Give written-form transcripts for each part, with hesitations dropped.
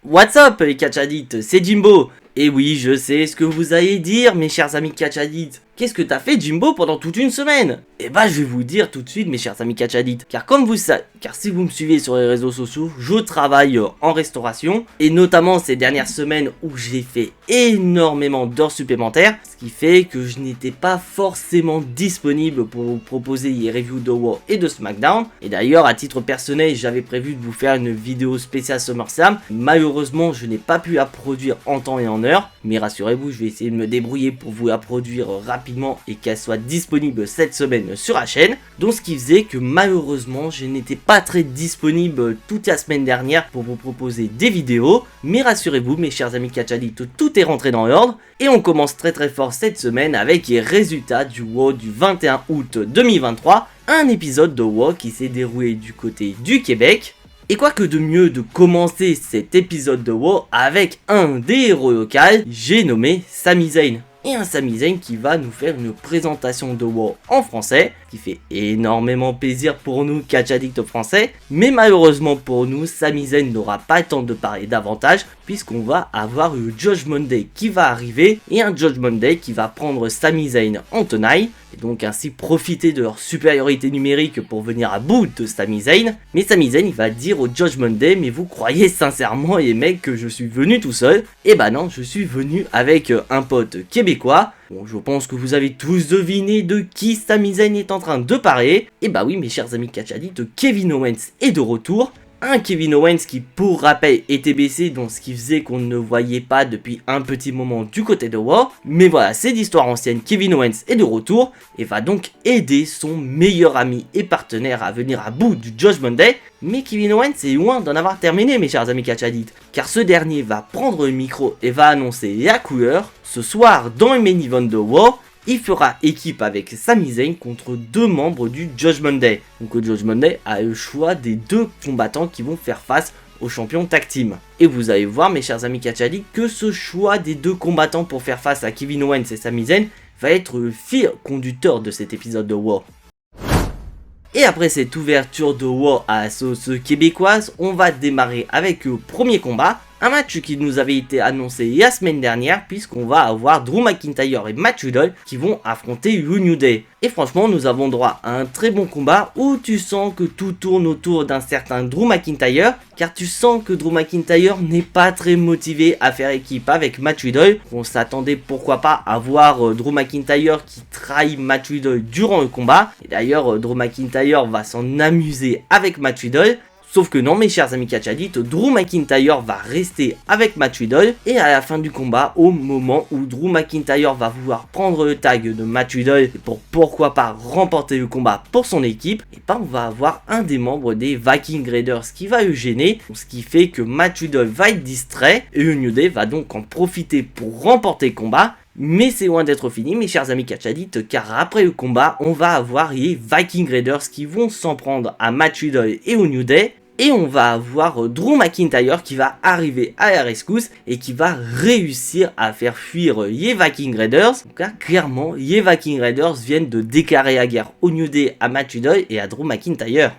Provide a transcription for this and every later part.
What's up les catch addicts, c'est Jimbo. Et oui, je sais ce que vous allez dire mes chers amis catch addicts. Qu'est-ce que t'as fait Jimbo pendant toute une semaine? Eh bah je vais vous dire tout de suite mes chers amis catch addicts. Car si vous me suivez sur les réseaux sociaux, je travaille en restauration. Et notamment ces dernières semaines où j'ai fait énormément d'heures supplémentaires. Ce qui fait que je n'étais pas forcément disponible pour vous proposer les reviews de Raw et de SmackDown. Et d'ailleurs à titre personnel j'avais prévu de vous faire une vidéo spéciale SummerSlam. Malheureusement je n'ai pas pu la produire en temps et en heure. Mais rassurez-vous, je vais essayer de me débrouiller pour vous la produire rapidement et qu'elle soit disponible cette semaine sur la chaîne. Donc ce qui faisait que malheureusement je n'étais pas très disponible toute la semaine dernière pour vous proposer des vidéos. Mais rassurez-vous mes chers amis catch addicts, tout est rentré dans l'ordre. Et on commence très fort cette semaine avec les résultats du Raw du 21 août 2023. Un épisode de Raw qui s'est déroulé du côté du Québec. Et quoi que de mieux de commencer cet épisode de Raw avec un des héros locaux, j'ai nommé Sami Zayn. Et un Sami Zayn qui va nous faire une présentation de Raw en français, qui fait énormément plaisir pour nous catch addicts français, mais malheureusement pour nous, Sami Zayn n'aura pas le temps de parler davantage, puisqu'on va avoir le Judgment Day qui va arriver, et un Judgment Day qui va prendre Sami Zayn en tenaille, et donc ainsi profiter de leur supériorité numérique pour venir à bout de Sami Zayn. Mais Sami Zayn il va dire au Judgment Day, mais vous croyez sincèrement les mecs que je suis venu tout seul? Et bah non, je suis venu avec un pote québécois. Bon, je pense que vous avez tous deviné de qui Sami Zayn est en train de parler. Et bah oui mes chers amis catch addicts, Kevin Owens est de retour. Un Kevin Owens qui pour rappel était blessé, donc ce qui faisait qu'on ne voyait pas depuis un petit moment du côté de Raw. Mais voilà, c'est d'histoire ancienne, Kevin Owens est de retour et va donc aider son meilleur ami et partenaire à venir à bout du Judgment Day. Mais Kevin Owens est loin d'en avoir terminé mes chers amis catch addicts, car ce dernier va prendre le micro et va annoncer la couleur. Ce soir dans le main event de Raw, il fera équipe avec Sami Zayn contre deux membres du Judgment Day. Donc le Judgment Day a le choix des deux combattants qui vont faire face au champion tag team. Et vous allez voir mes chers amis catch addicts que ce choix des deux combattants pour faire face à Kevin Owens et Sami Zayn va être le fil conducteur de cet épisode de Raw. Et après cette ouverture de Raw à la sauce québécoise, on va démarrer avec le premier combat. Un match qui nous avait été annoncé la semaine dernière, puisqu'on va avoir Drew McIntyre et Matt Riddle qui vont affronter le New Day. Et franchement nous avons droit à un très bon combat où tu sens que tout tourne autour d'un certain Drew McIntyre, car tu sens que Drew McIntyre n'est pas très motivé à faire équipe avec Matt Riddle. On s'attendait pourquoi pas à voir Drew McIntyre qui trahit Matt Riddle durant le combat. Et d'ailleurs Drew McIntyre va s'en amuser avec Matt Riddle. Sauf que non mes chers amis catch addicts, Drew McIntyre va rester avec Matt Riddle. Et à la fin du combat, au moment où Drew McIntyre va vouloir prendre le tag de Matt Riddle pour pourquoi pas remporter le combat pour son équipe, et ben on va avoir un des membres des Viking Raiders qui va le gêner. Ce qui fait que Matt Riddle va être distrait et le New Day va donc en profiter pour remporter le combat. Mais c'est loin d'être fini mes chers amis catch addicts, car après le combat on va avoir les Viking Raiders qui vont s'en prendre à Matt Riddle et au New Day. Et on va avoir Drew McIntyre qui va arriver à la rescousse et qui va réussir à faire fuir les Viking Raiders. Donc là, clairement, les Viking Raiders viennent de déclarer la guerre au New Day, à Matt Riddle et à Drew McIntyre.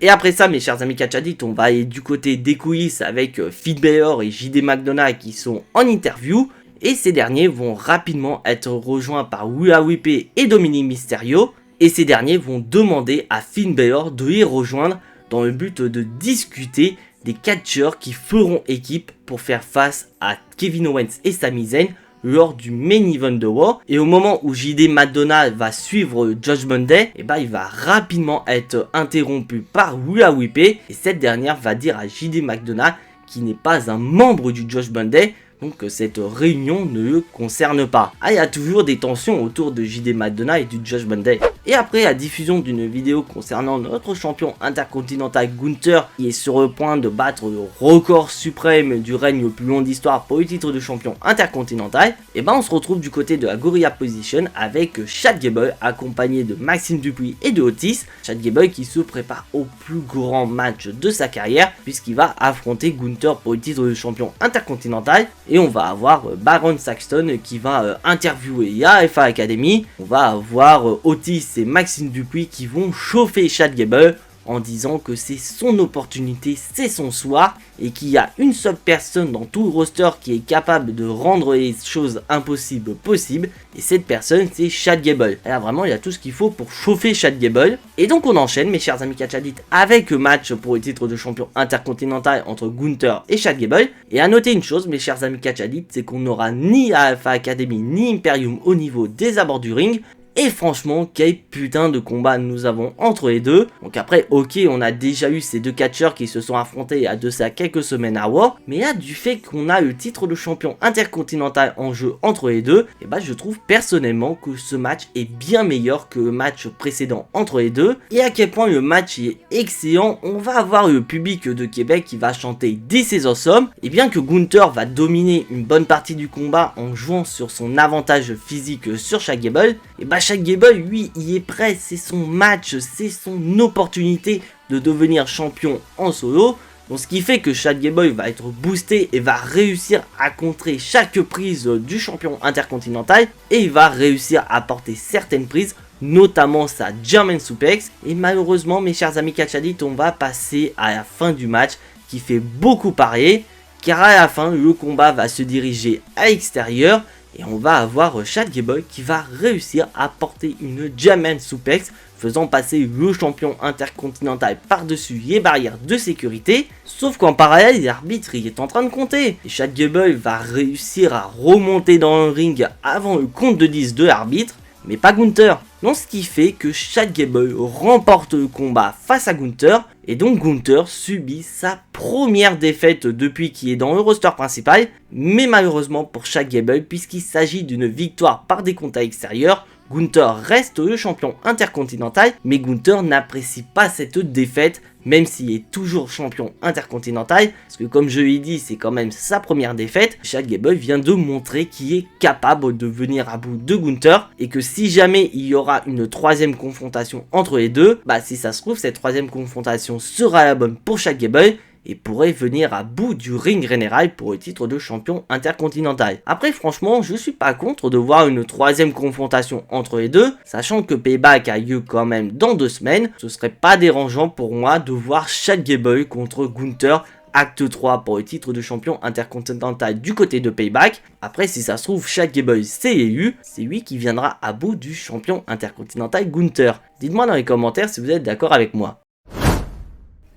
Et après ça, mes chers amis catch addicts, on va aller du côté des coulisses avec Finn Balor et JD McDonagh qui sont en interview. Et ces derniers vont rapidement être rejoints par Rhea Ripley et Dominic Mysterio. Et ces derniers vont demander à Finn Balor de les rejoindre dans le but de discuter des catcheurs qui feront équipe pour faire face à Kevin Owens et Sami Zayn lors du main event de Raw. Et au moment où JD McDonagh va suivre le Judgment Day, et il va rapidement être interrompu par Rhea Ripley et cette dernière va dire à JD McDonagh qui n'est pas un membre du Judgment Day, donc cette réunion ne le concerne pas. Ah, il y a toujours des tensions autour de JD McDonagh et du Judgment Day. Et après la diffusion d'une vidéo concernant notre champion intercontinental Gunther qui est sur le point de battre le record suprême du règne le plus long d'histoire pour le titre de champion intercontinental, et on se retrouve du côté de la Gorilla Position avec Chad Gable accompagné de Maxime Dupuis et de Otis. Chad Gable qui se prépare au plus grand match de sa carrière puisqu'il va affronter Gunther pour le titre de champion intercontinental. Et on va avoir Baron Saxton qui va interviewer la FA Academy. On va avoir Otis et Maxime Dupuis qui vont chauffer Chad Gable en disant que c'est son opportunité, c'est son soir, et qu'il y a une seule personne dans tout le roster qui est capable de rendre les choses impossibles possibles, et cette personne c'est Chad Gable. Et là vraiment il y a tout ce qu'il faut pour chauffer Chad Gable. Et donc on enchaîne mes chers amis catchadites avec le match pour le titre de champion intercontinental entre Gunther et Chad Gable. Et à noter une chose mes chers amis catchadites, c'est qu'on n'aura ni Alpha Academy ni Imperium au niveau des abords du ring. Et franchement, quel putain de combat nous avons entre les deux. Donc après, ok, on a déjà eu ces deux catcheurs qui se sont affrontés il y a de ça quelques semaines à War. Mais là, du fait qu'on a le titre de champion intercontinental en jeu entre les deux, et bah je trouve personnellement que ce match est bien meilleur que le match précédent entre les deux. Et à quel point le match est excellent, on va avoir le public de Québec qui va chanter This is awesome. Et bien que Gunther va dominer une bonne partie du combat en jouant sur son avantage physique sur Chad Gable, et bah Chad Gable, lui, il est prêt, c'est son match, c'est son opportunité de devenir champion en solo. Donc ce qui fait que Chad Gable va être boosté et va réussir à contrer chaque prise du champion intercontinental. Et il va réussir à porter certaines prises, notamment sa German Suplex. Et malheureusement, mes chers amis catchadites, on va passer à la fin du match qui fait beaucoup parier. Car à la fin, le combat va se diriger à l'extérieur. Et on va avoir Chad Gable qui va réussir à porter une German Suplex, faisant passer le champion intercontinental par-dessus les barrières de sécurité. Sauf qu'en parallèle, l'arbitre est en train de compter. Et Chad Gable va réussir à remonter dans le ring avant le compte de 10 de l'arbitre, mais pas Gunther. Donc ce qui fait que Chad Gable remporte le combat face à Gunther. Et donc Gunther subit sa première défaite depuis qu'il est dans le roster principal. Mais malheureusement pour Chad Gable, puisqu'il s'agit d'une victoire par décompte à l'extérieur, Gunther reste le champion intercontinental. Mais Gunther n'apprécie pas cette défaite, même s'il est toujours champion intercontinental, parce que comme je l'ai dit, c'est quand même sa première défaite. Chad Gable vient de montrer qu'il est capable de venir à bout de Gunther, et que si jamais il y aura une troisième confrontation entre les deux, bah si ça se trouve, cette troisième confrontation sera la bonne pour Chad Gable, et pourrait venir à bout du ring général pour le titre de champion intercontinental. Après franchement, je suis pas contre de voir une troisième confrontation entre les deux, sachant que Payback a lieu quand même dans 2 semaines. Ce serait pas dérangeant pour moi de voir Chad Gable contre Gunther Acte 3 pour le titre de champion intercontinental du côté de Payback. Après si ça se trouve, Chad Gable c'est élu, c'est lui qui viendra à bout du champion intercontinental Gunther. Dites-moi dans les commentaires si vous êtes d'accord avec moi.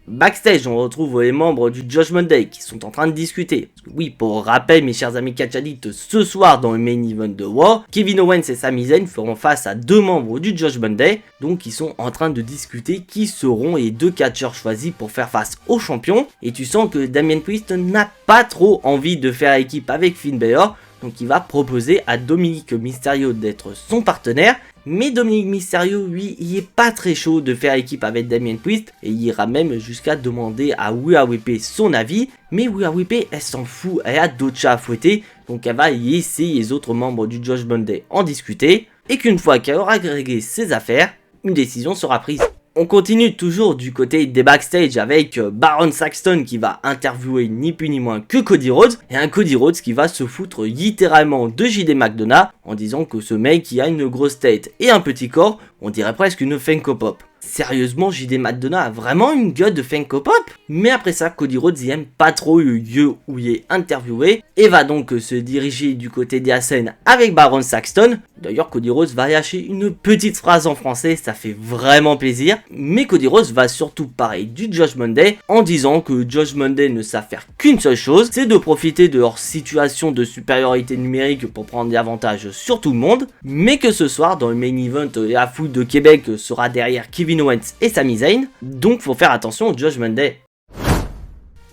Backstage, on retrouve les membres du Judgment Day qui sont en train de discuter. Oui, pour rappel, mes chers amis catchadites, ce soir dans le main event de War, Kevin Owens et Sami Zayn feront face à 2 membres du Judgment Day. Donc ils sont en train de discuter qui seront les 2 catcheurs choisis pour faire face aux champions. Et tu sens que Damien Priest n'a pas trop envie de faire équipe avec Finn Balor. Donc il va proposer à Dominic Mysterio d'être son partenaire. Mais Dominic Mysterio, lui, il est pas très chaud de faire équipe avec Damien Priest. Et il ira même jusqu'à demander à Rhea Ripley son avis. Mais Rhea Ripley, elle s'en fout, elle a d'autres chats à fouetter. Donc elle va laisser les autres membres du Judgment Day en discuter. Et qu'une fois qu'elle aura agrégé ses affaires, une décision sera prise. On continue toujours du côté des backstage avec Baron Saxton qui va interviewer ni plus ni moins que Cody Rhodes, et un Cody Rhodes qui va se foutre littéralement de JD McDonough en disant que ce mec il a une grosse tête et un petit corps, on dirait presque une Funko Pop. Sérieusement, JD McDonough a vraiment une gueule de Funko Pop? Mais après ça, Cody Rhodes il aime pas trop le lieu où il est interviewé et va donc se diriger du côté des scènes avec Baron Saxton. D'ailleurs, Cody Rhodes va lâcher une petite phrase en français, ça fait vraiment plaisir. Mais Cody Rhodes va surtout parler du Judgment Day en disant que le Judgment Day ne savent faire qu'une seule chose, c'est de profiter de leur situation de supériorité numérique pour prendre des avantages sur tout le monde. Mais que ce soir, dans le main event, la foule de Québec sera derrière Kevin Owens et Sami Zayn, donc faut faire attention au Judgment Day.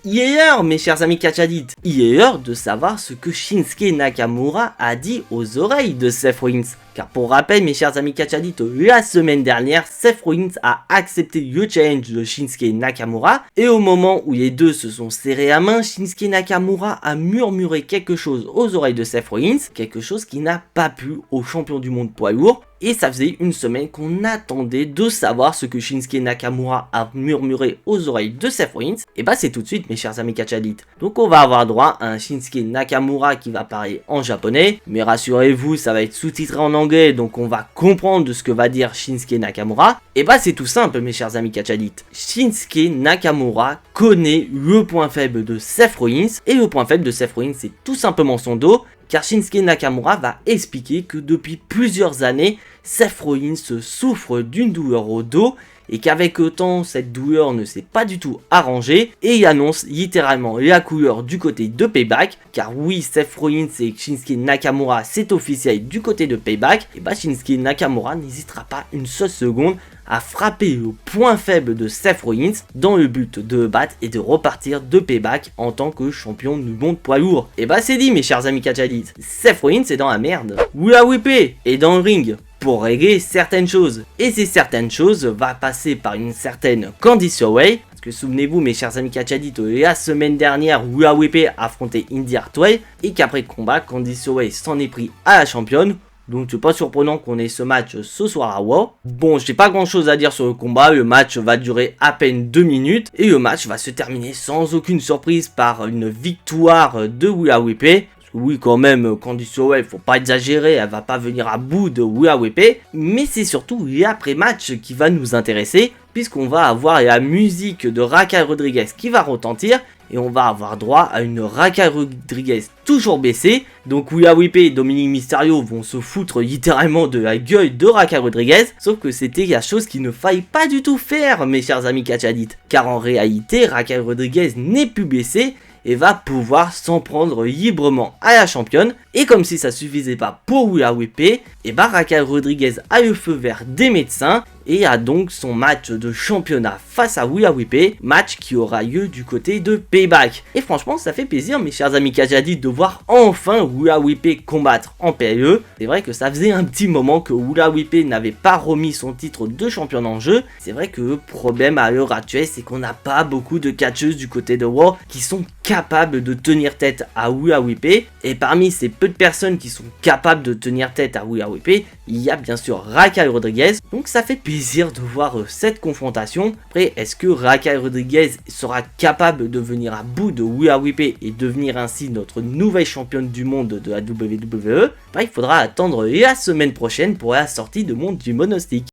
Il est l'heure, mes chers amis catchadites, il est l'heure de savoir ce que Shinsuke Nakamura a dit aux oreilles de Seth Rollins. Car pour rappel, mes chers amis catchadites, la semaine dernière, Seth Rollins a accepté le challenge de Shinsuke Nakamura. Et au moment où les deux se sont serrés à main, Shinsuke Nakamura a murmuré quelque chose aux oreilles de Seth Rollins. Quelque chose qui n'a pas plu au champion du monde poids lourd. et ça faisait une semaine qu'on attendait de savoir ce que Shinsuke Nakamura a murmuré aux oreilles de Seth Rollins. Et bah c'est tout de suite mes chers amis catch addicts. Donc on va avoir droit à un Shinsuke Nakamura qui va parler en japonais, mais rassurez-vous ça va être sous-titré en anglais, donc on va comprendre de ce que va dire Shinsuke Nakamura. Et bah c'est tout simple mes chers amis catch addicts. Shinsuke Nakamura connaît le point faible de Seth Rollins, et le point faible de Seth Rollins c'est tout simplement son dos, car Shinsuke Nakamura va expliquer que depuis plusieurs années, Seth Rollins souffre d'une douleur au dos et qu'avec le temps, cette douleur ne s'est pas du tout arrangée, et il annonce littéralement la couleur du côté de Payback, car oui, Seth Rollins et Shinsuke Nakamura, c'est officiel du côté de Payback, et bah Shinsuke Nakamura n'hésitera pas une seule seconde à frapper le point faible de Seth Rollins dans le but de le battre et de repartir de Payback en tant que champion du monde poids lourd. Et bah c'est dit mes chers amis catch addicts, Seth Rollins est dans la merde. Oula Whippé est dans le ring pour régler certaines choses. Et ces certaines choses va passer par une certaine Candice LeRae. Parce que souvenez-vous mes chers amis catch addicts, la semaine dernière Oula Whippé a affronté Indy Hartwell et qu'après le combat Candice LeRae s'en est pris à la championne. Donc c'est pas surprenant qu'on ait ce match ce soir à Raw. Bon, j'ai pas grand chose à dire sur le combat, le match va durer à peine 2 minutes et le match va se terminer sans aucune surprise par une victoire de Oula Whippé. Oui quand même, Candice LeRae, faut pas exagérer, elle va pas venir à bout de Oula Whippé, mais c'est surtout l'après-match qui va nous intéresser, puisqu'on va avoir la musique de Raquel Rodriguez qui va retentir, et on va avoir droit à une Raquel Rodriguez toujours baissée. Donc Oula Whippé et Dominic Mysterio vont se foutre littéralement de la gueule de Raquel Rodriguez, sauf que c'était la chose qu'il ne fallait pas du tout faire mes chers amis catch addicts, car en réalité Raquel Rodriguez n'est plus baissée et va pouvoir s'en prendre librement à la championne. Et comme si ça suffisait pas pour Oula Whippé, et bah Raquel Rodriguez a le feu vert des médecins et a donc son match de championnat face à Oula Whippé, match qui aura lieu du côté de Payback. Et franchement ça fait plaisir mes chers amis catch addicts de voir enfin Oula Whippé combattre en PLE. C'est vrai que ça faisait un petit moment que Oula Whippé n'avait pas remis son titre de championne en jeu. C'est vrai que le problème à l'heure actuelle c'est qu'on n'a pas beaucoup de catcheuses du côté de Raw qui sont capables de tenir tête à Oula Whippé, et parmi ces peu de personnes qui sont capables de tenir tête à Oula Whippé, il y a bien sûr Raquel Rodriguez, donc ça fait plaisir de voir cette confrontation. Après, est-ce que Raquel Rodriguez sera capable de venir à bout de Oula Whippé et devenir ainsi notre nouvelle championne du monde de la WWE? Bah, il faudra attendre la semaine prochaine pour la sortie de monde du monostique.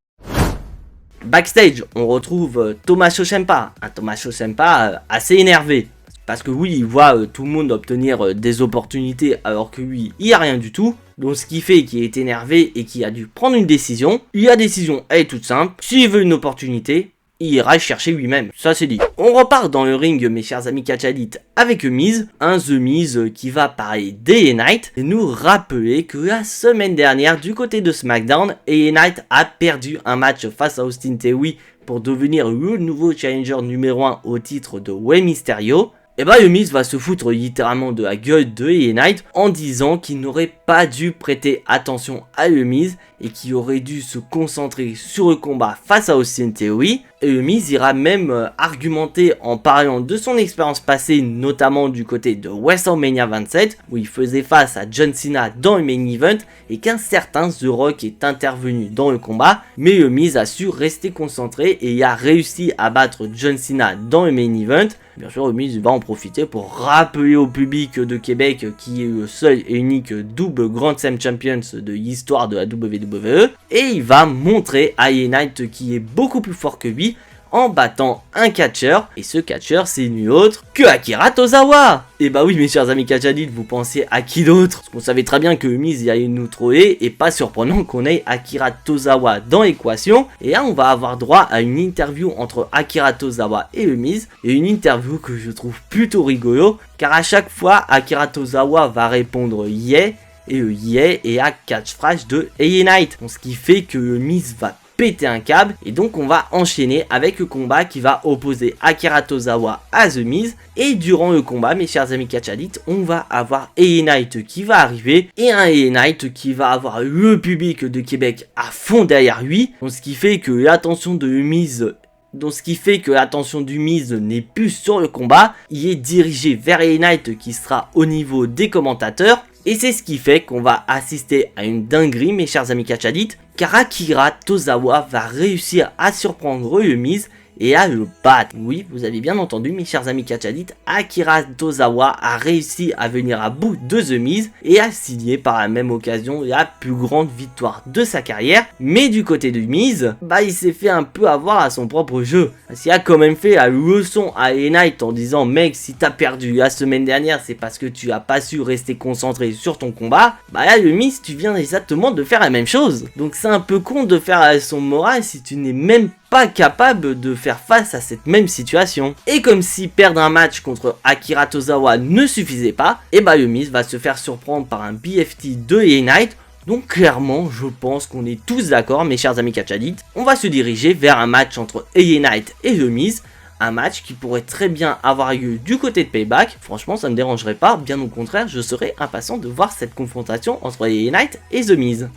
Backstage, on retrouve Tommaso Ciampa, un Tommaso Ciampa assez énervé. Parce que oui, il voit tout le monde obtenir des opportunités alors que lui, il n'y a rien du tout. Donc ce qui fait qu'il est énervé et qu'il a dû prendre une décision. La décision elle est toute simple. S'il veut une opportunité, il ira chercher lui-même. Ça c'est dit. On repart dans le ring mes chers amis catch addicts avec The Miz. Un The Miz qui va parler d'AJ Knight et nous rappeler que la semaine dernière du côté de SmackDown, AJ Knight a perdu un match face à Austin Theory pour devenir le nouveau challenger numéro 1 au titre de Rey Mysterio. Et bah The Miz va se foutre littéralement de la gueule de AJ Knight en disant qu'il n'aurait pas dû prêter attention à The Miz et qu'il aurait dû se concentrer sur le combat face à Austin Theory. Et The Miz ira même argumenter en parlant de son expérience passée, notamment du côté de WrestleMania 27 où il faisait face à John Cena dans le main event et qu'un certain The Rock est intervenu dans le combat, mais The Miz a su rester concentré et a réussi à battre John Cena dans le main event. Bien sûr, The Miz va en profiter pour rappeler au public de Québec qui est le seul et unique double Grand Slam Champions de l'histoire de la WWE. Et il va montrer à AJ Knight qui est beaucoup plus fort que lui en battant un catcheur, et ce catcheur c'est nul autre que Akira Tozawa. Et bah oui mes chers amis catch addicts, vous pensiez à qui d'autre? Parce qu'on savait très bien que Miz allait nous troller, et pas surprenant qu'on ait Akira Tozawa dans l'équation. Et là on va avoir droit à une interview entre Akira Tozawa et Miz, et une interview que je trouve plutôt rigolo, car à chaque fois Akira Tozawa va répondre yeah, et le yeah est à catchphrase de AJ Knight, ce qui fait que Miz va péter un câble, et donc on va enchaîner avec le combat qui va opposer Akira Tozawa à The Miz. Et durant le combat mes chers amis catch addicts, on va avoir AJ Knight qui va arriver, et un AJ Knight qui va avoir le public de Québec à fond derrière lui, donc ce qui fait que l'attention de Miz du Miz n'est plus sur le combat, il est dirigé vers AJ Knight qui sera au niveau des commentateurs. Et c'est ce qui fait qu'on va assister à une dinguerie mes chers amis catch addicts, car Akira Tozawa va réussir à surprendre The Miz et à le battre. Oui, vous avez bien entendu mes chers amis catch addicts, Akira Tozawa a réussi à venir à bout de The Miz et a signé par la même occasion la plus grande victoire de sa carrière. Mais du côté de Miz, il s'est fait un peu avoir à son propre jeu. Il a quand même fait la leçon à LA Knight en disant: mec, si t'as perdu la semaine dernière, c'est parce que tu as pas su rester concentré sur ton combat. Là, le Miz, tu viens exactement de faire la même chose. Donc c'est un peu con de faire la leçon morale si tu n'es même pas capable de faire face à cette même situation. Et comme si perdre un match contre Akira Tozawa ne suffisait pas, le Miz va se faire surprendre par un BFT de LA Knight. Donc clairement, je pense qu'on est tous d'accord, mes chers amis catch addicts, on va se diriger vers un match entre LA Knight et The Miz. Un match qui pourrait très bien avoir lieu du côté de Payback. Franchement, ça ne me dérangerait pas, bien au contraire, je serais impatient de voir cette confrontation entre LA Knight et The Miz.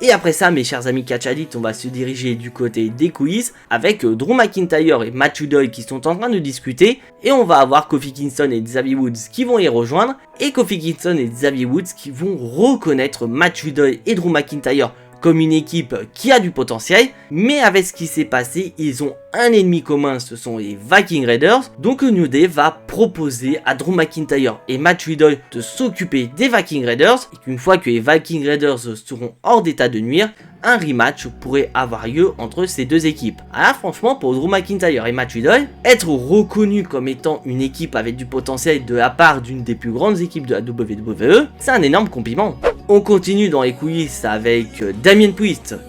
Et après ça, mes chers amis catch addicts, on va se diriger du côté des quiz avec Drew McIntyre et Matt Riddle qui sont en train de discuter. Et on va avoir Kofi Kingston et Xavier Woods qui vont les rejoindre. Et Kofi Kingston et Xavier Woods qui vont reconnaître Matt Riddle et Drew McIntyre comme une équipe qui a du potentiel, mais avec ce qui s'est passé, ils ont un ennemi commun, ce sont les Viking Raiders. Donc New Day va proposer à Drew McIntyre et Matt Riddle de s'occuper des Viking Raiders, et qu'une fois que les Viking Raiders seront hors d'état de nuire, un rematch pourrait avoir lieu entre ces deux équipes. Alors franchement, pour Drew McIntyre et Matt Riddle, être reconnu comme étant une équipe avec du potentiel de la part d'une des plus grandes équipes de la WWE, c'est un énorme compliment. On continue dans les coulisses avec Damien Priest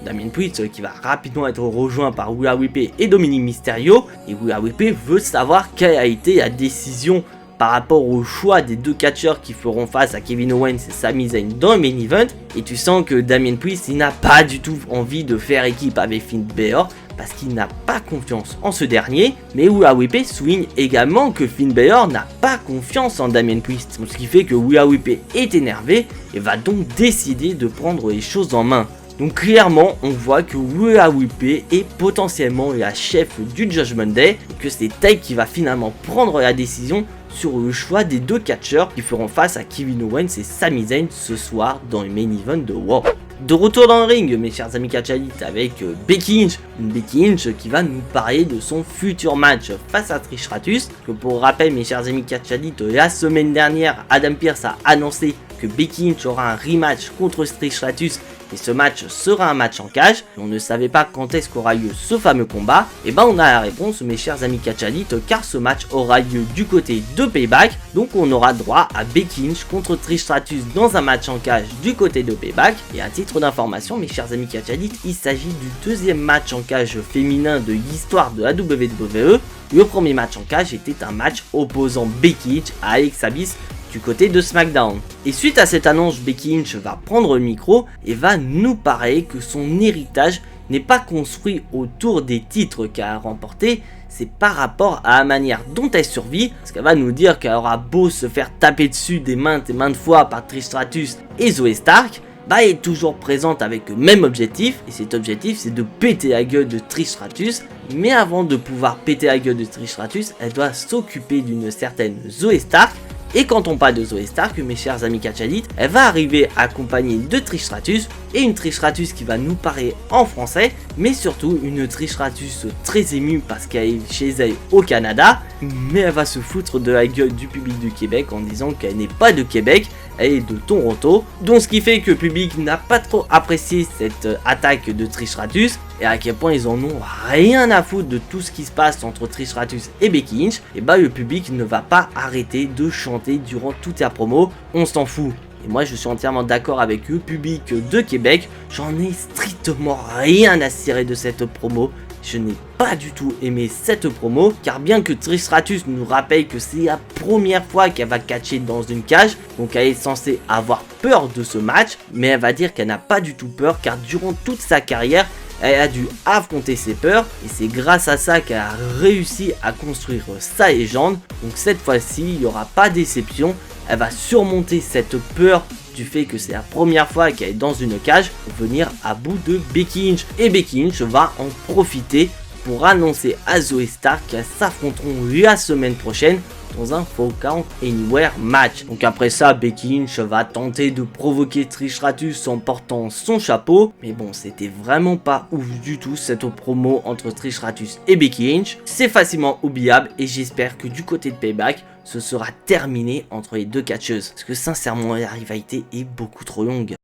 qui va rapidement être rejoint par Rhea Ripley et Dominic Mysterio. Et Rhea Ripley veut savoir quelle a été la décision par rapport au choix des deux catcheurs qui feront face à Kevin Owens et Sami Zayn dans le main event. Et tu sens que Damien Priest, il n'a pas du tout envie de faire équipe avec Finn Balor parce qu'il n'a pas confiance en ce dernier. Mais Rhea Ripley souligne également que Finn Balor n'a pas confiance en Damien Priest, ce qui fait que Rhea Ripley est énervé et va donc décider de prendre les choses en main. Donc clairement, on voit que Rhea Ripley est potentiellement la chef du Judgment Day et que c'est elle qui va finalement prendre la décision sur le choix des deux catcheurs qui feront face à Kevin Owens et Sami Zayn ce soir dans le main event de Raw. De retour dans le ring, mes chers amis catch addicts, avec Becky Lynch, une Becky Lynch qui va nous parler de son futur match face à Trish Stratus. Que pour rappel, mes chers amis catch addicts, la semaine dernière, Adam Pearce a annoncé que Becky Lynch aura un rematch contre Trish Stratus. Et ce match sera un match en cage. On ne savait pas quand est-ce qu'aura lieu ce fameux combat. Et on a la réponse, mes chers amis catch addicts, car ce match aura lieu du côté de Payback. Donc on aura droit à Becky Lynch contre Trish Stratus dans un match en cage du côté de Payback. Et à titre d'information, mes chers amis catch addicts, il s'agit du deuxième match en cage féminin de l'histoire de la WWE. Le premier match en cage était un match opposant Becky Lynch à Alexa Bliss du côté de SmackDown. Et suite à cette annonce, Becky Lynch va prendre le micro et va nous parler que son héritage n'est pas construit autour des titres qu'elle a remportés, c'est par rapport à la manière dont elle survit, parce qu'elle va nous dire qu'elle aura beau se faire taper dessus des maintes et maintes fois par Trish Stratus et Zoey Stark, elle est toujours présente avec le même objectif, et cet objectif c'est de péter la gueule de Trish Stratus, mais avant de pouvoir péter la gueule de Trish Stratus, elle doit s'occuper d'une certaine Zoey Stark. Et quand on parle de Zoey Stark, mes chers amis catch addicts, elle va arriver accompagnée de Trish Stratus, et une Trish Stratus qui va nous parler en français, mais surtout une Trish Stratus très émue parce qu'elle est chez elle au Canada, mais elle va se foutre de la gueule du public du Québec en disant qu'elle n'est pas de Québec, elle est de Toronto. Donc ce qui fait que le public n'a pas trop apprécié cette attaque de Trish Stratus, et à quel point ils en ont rien à foutre de tout ce qui se passe entre Trish Stratus et Becky Lynch, et le public ne va pas arrêter de chanter durant toute la promo, on s'en fout. Et moi je suis entièrement d'accord avec le public de Québec, j'en ai strictement rien à cirer de cette promo. Je n'ai pas du tout aimé cette promo, car bien que Trish Stratus nous rappelle que c'est la première fois qu'elle va catcher dans une cage, donc elle est censée avoir peur de ce match, mais elle va dire qu'elle n'a pas du tout peur, car durant toute sa carrière, elle a dû affronter ses peurs, et c'est grâce à ça qu'elle a réussi à construire sa légende. Donc cette fois-ci, il n'y aura pas de déception, elle va surmonter cette peur du fait que c'est la première fois qu'elle est dans une cage pour venir à bout de Becky Lynch. Et Becky Lynch va en profiter pour annoncer à Zoey Stark qu'elles s'affronteront la semaine prochaine dans un Fall Count Anywhere match. Donc après ça, Becky Lynch va tenter de provoquer Trish Stratus en portant son chapeau, mais bon, c'était vraiment pas ouf du tout cette promo entre Trish Stratus et Becky Lynch. C'est facilement oubliable et j'espère que du côté de Payback, ce sera terminé entre les deux catcheuses, parce que sincèrement la rivalité est beaucoup trop longue.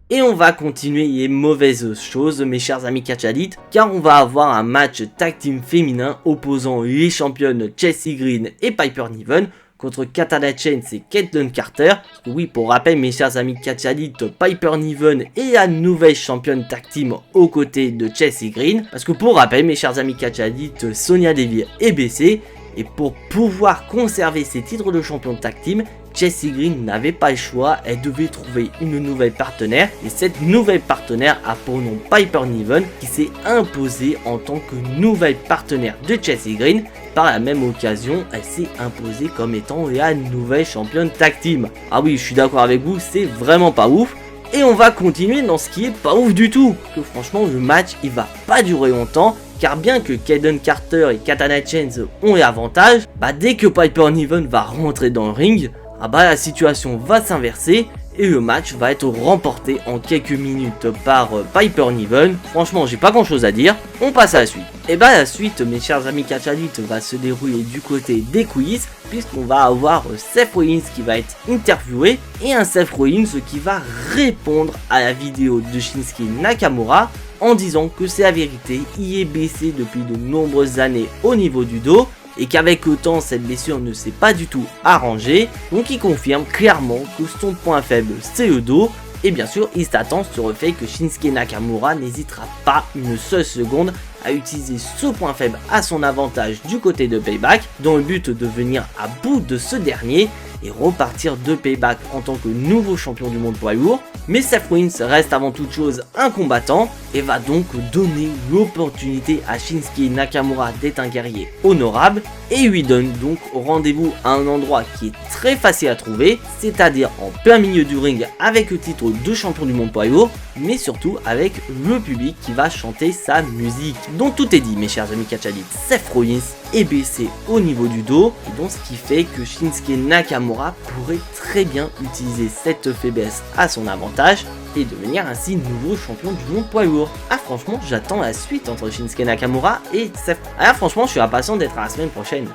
Et on va continuer les mauvaises choses, mes chers amis Catch Addict, car on va avoir un match tag team féminin opposant les championnes Chelsea Green et Piper Niven contre Katana Chance et Caitlyn Carter. Parce que oui, pour rappel, mes chers amis Catch Addict, Piper Niven est la nouvelle championne tag team aux côtés de Chelsea Green. Parce que pour rappel, mes chers amis Catch Addict, Sonya Deville est blessée. Et pour pouvoir conserver ses titres de champion de tag team, Chelsea Green n'avait pas le choix, elle devait trouver une nouvelle partenaire. Et cette nouvelle partenaire a pour nom Piper Niven, qui s'est imposée en tant que nouvelle partenaire de Chelsea Green. Par la même occasion, elle s'est imposée comme étant la nouvelle championne tag team. Ah oui, je suis d'accord avec vous, c'est vraiment pas ouf. Et on va continuer dans ce qui est pas ouf du tout. Que franchement, le match, il va pas durer longtemps. Car bien que Caitlyn Carter et Katana Chance ont l'avantage, dès que Piper Niven va rentrer dans le ring, la situation va s'inverser et le match va être remporté en quelques minutes par Piper Niven. Franchement, j'ai pas grand chose à dire, on passe à la suite. Et la suite, mes chers amis Catch Addict, va se dérouler du côté des quiz, puisqu'on va avoir Seth Rollins qui va être interviewé et un Seth Rollins qui va répondre à la vidéo de Shinsuke Nakamura en disant que c'est la vérité, il est blessé depuis de nombreuses années au niveau du dos et qu'avec le temps cette blessure ne s'est pas du tout arrangée, donc il confirme clairement que son point faible c'est le dos. Et bien sûr, il s'attend sur le fait que Shinsuke Nakamura n'hésitera pas une seule seconde à utiliser ce point faible à son avantage du côté de Payback, dans le but de venir à bout de ce dernier et repartir de Payback en tant que nouveau champion du monde poids lourd. Mais Seth Rollins reste avant toute chose un combattant et va donc donner l'opportunité à Shinsuke Nakamura d'être un guerrier honorable et lui donne donc rendez-vous à un endroit qui est très facile à trouver, c'est-à-dire en plein milieu du ring avec le titre de champion du monde poids lourd, mais surtout avec le public qui va chanter sa musique. Donc tout est dit, mes chers amis Catch Addict, Seth Rollins est blessé au niveau du dos, et donc ce qui fait que Shinsuke Nakamura pourrait très bien utiliser cette faiblesse à son avantage et devenir ainsi nouveau champion du monde poids lourd. Franchement, j'attends la suite entre Shinsuke Nakamura et Seth. Franchement, je suis impatient d'être à la semaine prochaine.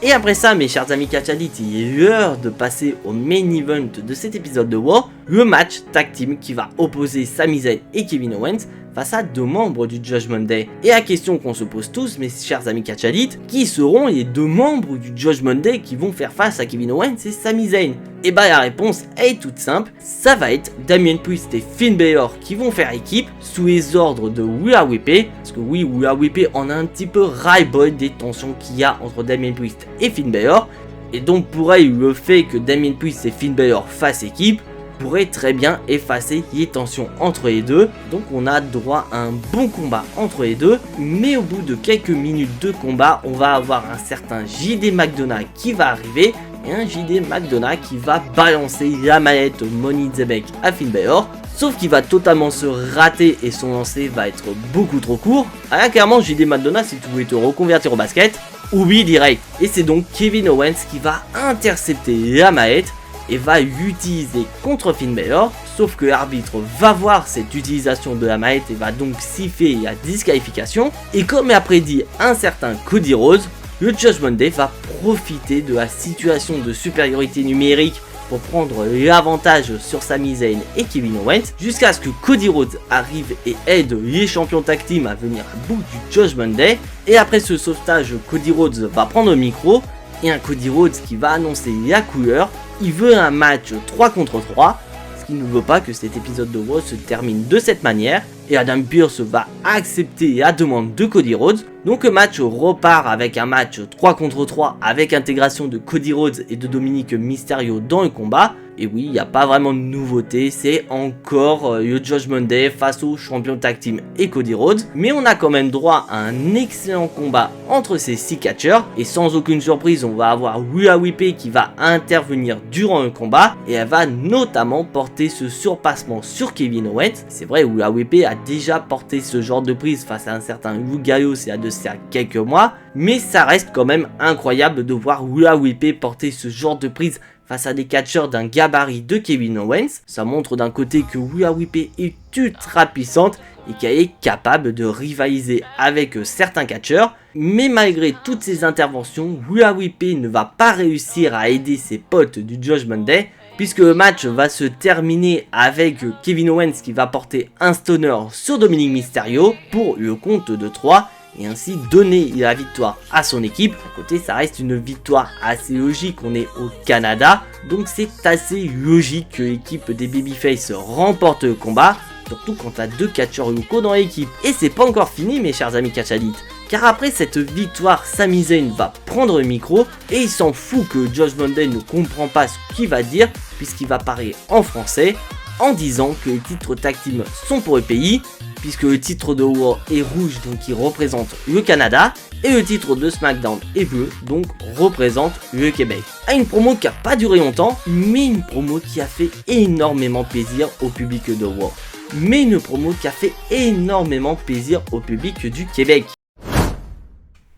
Et après ça, mes chers amis Catch Addict, il est l'heure de passer au main event de cet épisode de War, le match tag team qui va opposer Sami Zayn et Kevin Owens face à deux membres du Judgment Day. Et la question qu'on se pose tous, mes chers amis Catch Addict, qui seront les deux membres du Judgment Day qui vont faire face à Kevin Owens et Sami Zayn? Et la réponse est toute simple, ça va être Damien Priest et Finn Balor qui vont faire équipe sous les ordres de Rhea Ripley, parce que oui, Rhea Ripley en a un petit peu ras-le-bol des tensions qu'il y a entre Damien Priest et Finn Balor, et donc pour elle, le fait que Damien Priest et Finn Balor fassent équipe pourrait très bien effacer les tensions entre les deux. Donc on a droit à un bon combat entre les deux, mais au bout de quelques minutes de combat, on va avoir un certain JD McDonagh qui va arriver et un JD McDonagh qui va balancer la mallette Money in the Bank à Finn Balor, sauf qu'il va totalement se rater et son lancer va être beaucoup trop court. Clairement, JD McDonagh, si tu voulais te reconvertir au basket, oublie direct. Et c'est donc Kevin Owens qui va intercepter la mallette et va l'utiliser contre Finn Balor, sauf que l'arbitre va voir cette utilisation de la mallette et va donc siffler la disqualification. Et comme l'a prédit un certain Cody Rhodes, le Judgment Day va profiter de la situation de supériorité numérique pour prendre l'avantage sur Sami Zayn et Kevin Owens, jusqu'à ce que Cody Rhodes arrive et aide les champions tag team à venir à bout du Judgment Day. Et après ce sauvetage, Cody Rhodes va prendre le micro, et un Cody Rhodes qui va annoncer la couleur. Il veut un match 3 contre 3, ce qui ne veut pas que cet épisode de Raw se termine de cette manière, et Adam Pearce va accepter la demande de Cody Rhodes. Donc le match repart avec un match 3 contre 3 avec intégration de Cody Rhodes et de Dominic Mysterio dans le combat, Et oui, il n'y a pas vraiment de nouveauté, c'est encore le Judgment Day face au champion tag team et Cody Rhodes. Mais on a quand même droit à un excellent combat entre ces 6 catcheurs. Et sans aucune surprise, on va avoir Rhea Ripley qui va intervenir durant le combat. Et elle va notamment porter ce surpassement sur Kevin Owens. C'est vrai, Rhea Ripley a déjà porté ce genre de prise face à un certain Luke Gallows il y a de ça quelques mois. Mais ça reste quand même incroyable de voir Rhea Ripley porter ce genre de prise face à des catcheurs d'un gabarit de Kevin Owens. Ça montre d'un côté que Rhea Ripley est ultra puissante et qu'elle est capable de rivaliser avec certains catcheurs. Mais malgré toutes ces interventions, Rhea Ripley ne va pas réussir à aider ses potes du Judgment Day, puisque le match va se terminer avec Kevin Owens qui va porter un stunner sur Dominic Mysterio pour le compte de 3. Et ainsi donner la victoire à son équipe. À côté, ça reste une victoire assez logique, on est au Canada, donc c'est assez logique que l'équipe des Babyface remporte le combat, surtout quand t'as 2 catcheurs locaux dans l'équipe. Et c'est pas encore fini mes chers amis catch addicts, car après cette victoire, Sami Zayn va prendre le micro et il s'en fout que Judgment Day ne comprend pas ce qu'il va dire, puisqu'il va parler en français en disant que les titres tag team sont pour le pays, puisque le titre de Raw est rouge, donc il représente le Canada, et le titre de SmackDown est bleu, donc représente le Québec. À une promo qui a pas duré longtemps, mais une promo qui a fait énormément plaisir au public de Raw. Mais une promo qui a fait énormément plaisir au public du Québec.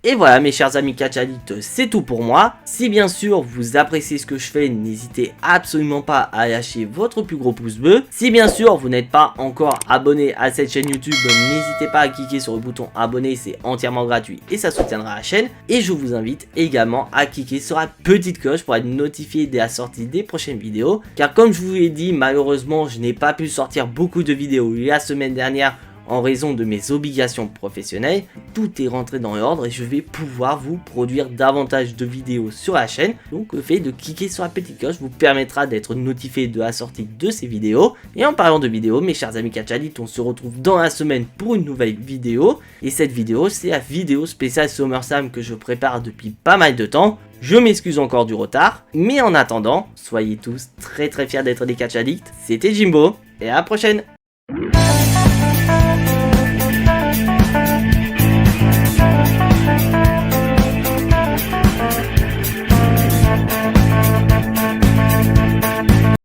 Et voilà mes chers amis catch addicts, c'est tout pour moi. Si bien sûr vous appréciez ce que je fais, n'hésitez absolument pas à lâcher votre plus gros pouce bleu. Si bien sûr vous n'êtes pas encore abonné à cette chaîne YouTube, n'hésitez pas à cliquer sur le bouton abonner, c'est entièrement gratuit et ça soutiendra la chaîne. Et je vous invite également à cliquer sur la petite cloche pour être notifié dès la sortie des prochaines vidéos. Car comme je vous l'ai dit, malheureusement je n'ai pas pu sortir beaucoup de vidéos la semaine dernière en raison de mes obligations professionnelles. Tout est rentré dans l'ordre et je vais pouvoir vous produire davantage de vidéos sur la chaîne. Donc le fait de cliquer sur la petite cloche vous permettra d'être notifié de la sortie de ces vidéos. Et en parlant de vidéos, mes chers amis catch addicts, on se retrouve dans la semaine pour une nouvelle vidéo. Et cette vidéo, c'est la vidéo spéciale SummerSlam que je prépare depuis pas mal de temps. Je m'excuse encore du retard, mais en attendant, soyez tous très fiers d'être des catch addicts. C'était Jimbo et à la prochaine.